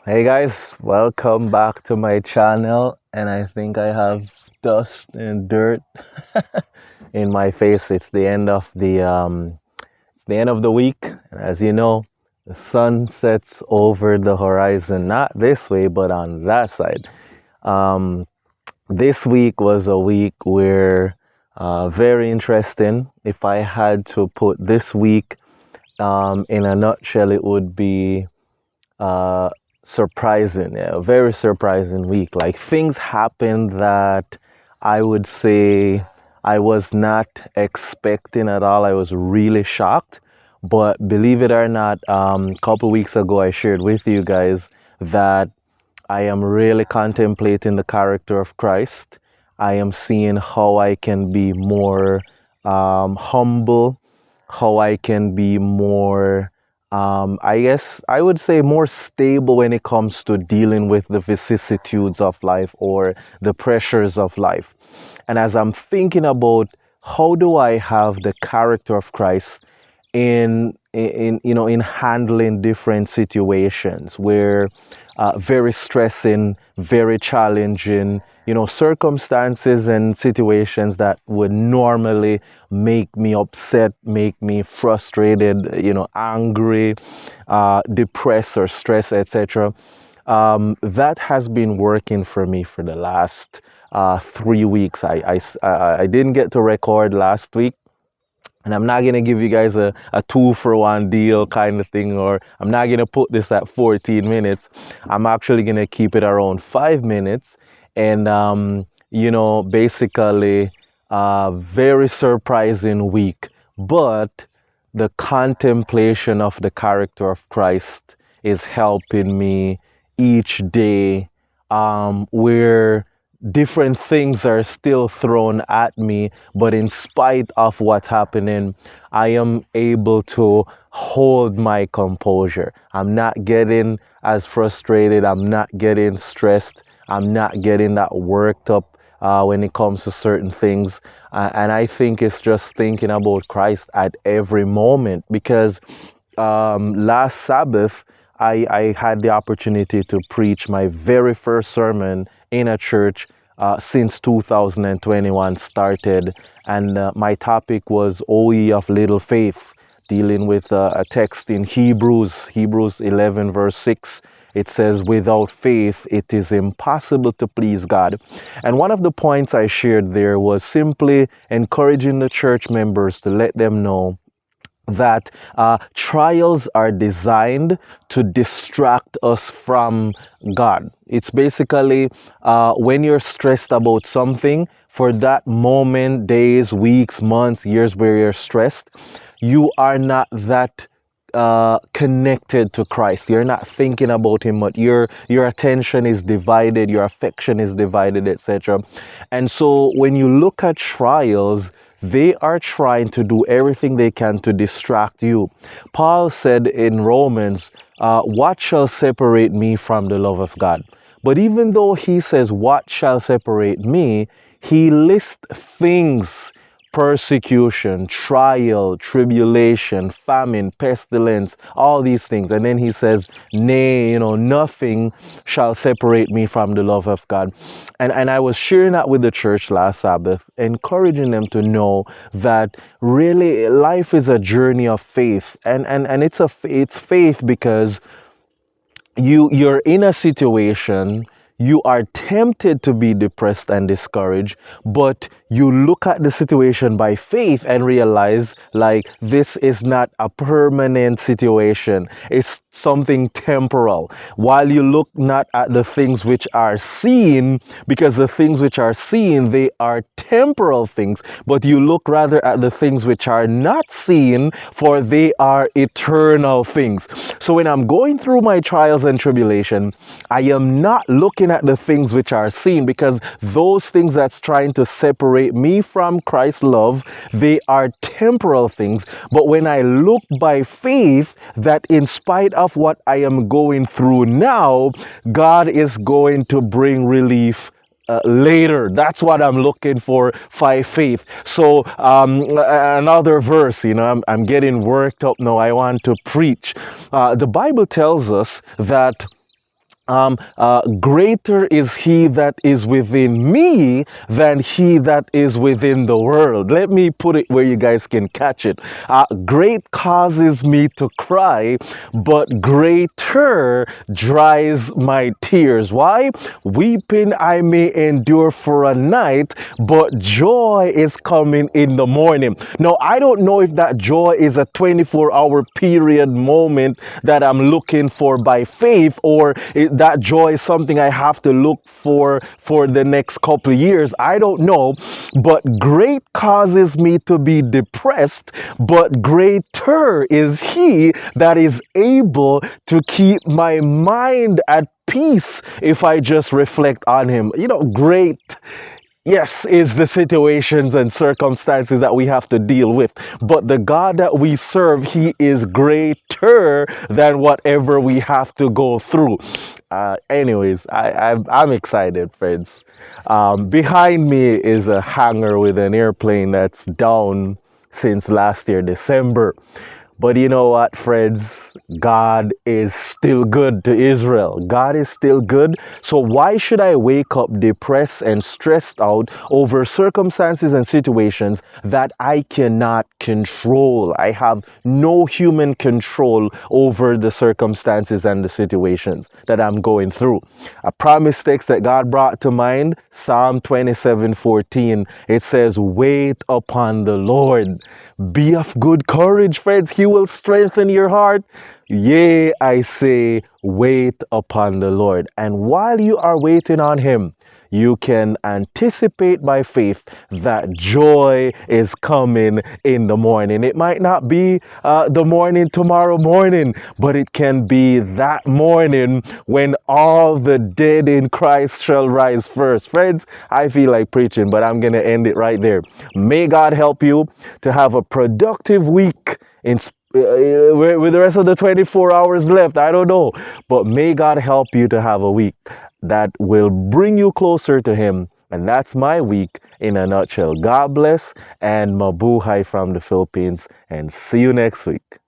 Hey guys, welcome back to my channel. And I think I have dust and dirt in my face. It's the end of the week, and as you know, the sun sets over the horizon, not this way, but on that side. Um, this week was a week where very interesting. If I had to put this week in a nutshell, it would be uh, surprising, yeah, a very surprising week. Like things happened that I would say I was not expecting at all. I was really shocked. But believe it or not, a couple weeks ago, I shared with you guys that I am really contemplating the character of Christ. I am seeing how I can be more humble, how I can be more, I guess I would say more stable when it comes to dealing with the vicissitudes of life or the pressures of life. And as I'm thinking about how do I have the character of Christ in handling different situations where very stressing, very challenging, circumstances and situations that would normally make me upset, make me frustrated, angry, depressed or stressed, etc. That has been working for me for the last 3 weeks. I didn't get to record last week, and I'm not gonna give you guys a 2-for-1 deal kind of thing, or I'm not gonna put this at 14 minutes. I'm actually gonna keep it around 5 minutes. And basically very surprising week. But the contemplation of the character of Christ is helping me each day, where different things are still thrown at me, but in spite of what's happening, I am able to hold my composure. I'm not getting as frustrated, I'm not getting stressed, I'm not getting that worked up when it comes to certain things. And I think it's just thinking about Christ at every moment, because last Sabbath, I had the opportunity to preach my very first sermon in a church since 2021 started. And my topic was O ye of little faith, dealing with a text in Hebrews 11, verse 6. It says, without faith, it is impossible to please God. And one of the points I shared there was simply encouraging the church members to let them know that trials are designed to distract us from God. It's basically when you're stressed about something, for that moment, days, weeks, months, years where you're stressed, you are not that connected to Christ. You're not thinking about Him, but your attention is divided, your affection is divided, etc. And so when you look at trials, they are trying to do everything they can to distract you. Paul said in Romans, what shall separate me from the love of God? But even though he says, what shall separate me, he lists things: persecution, trial, tribulation, famine, pestilence, all these things. And then he says, nay, nothing shall separate me from the love of God. And I was sharing that with the church last Sabbath, encouraging them to know that really life is a journey of faith. And it's faith because you're in a situation, you are tempted to be depressed and discouraged, but you look at the situation by faith and realize, like, this is not a permanent situation, it's something temporal. While you look not at the things which are seen, because the things which are seen, they are temporal things, but you look rather at the things which are not seen, for they are eternal things. So when I'm going through my trials and tribulation, I am not looking at the things which are seen, because those things that's trying to separate me from Christ's love, they are temporal things. But when I look by faith that in spite of what I am going through now, God is going to bring relief later. That's what I'm looking for by faith. So another verse, I'm getting worked up now. I want to preach. The Bible tells us that greater is he that is within me than he that is within the world. Let me put it where you guys can catch it. Great causes me to cry, but greater dries my tears. Why? Weeping I may endure for a night, but joy is coming in the morning. Now, I don't know if that joy is a 24-hour period moment that I'm looking for by faith, or that joy is something I have to look for the next couple of years. I don't know, but great causes me to be depressed, but greater is he that is able to keep my mind at peace if I just reflect on him. Great, yes, is the situations and circumstances that we have to deal with. But the God that we serve, he is greater than whatever we have to go through. Anyways, I'm excited, friends. Behind me is a hangar with an airplane that's down since last year, December. But you know what, friends? God is still good to Israel. God is still good. So why should I wake up depressed and stressed out over circumstances and situations that I cannot control? I have no human control over the circumstances and the situations that I'm going through. A promise text that God brought to mind, Psalm 27:14. It says, wait upon the Lord. Be of good courage, friends. He will strengthen your heart. Yea, I say, wait upon the Lord. And while you are waiting on him, you can anticipate by faith that joy is coming in the morning. It might not be the morning tomorrow morning, but it can be that morning when all the dead in Christ shall rise first. Friends, I feel like preaching, but I'm going to end it right there. May God help you to have a productive week with the rest of the 24 hours left. I don't know, but may God help you to have a week that will bring you closer to him. And that's my week in a nutshell. God bless, and mabuhay from the Philippines, and see you next week.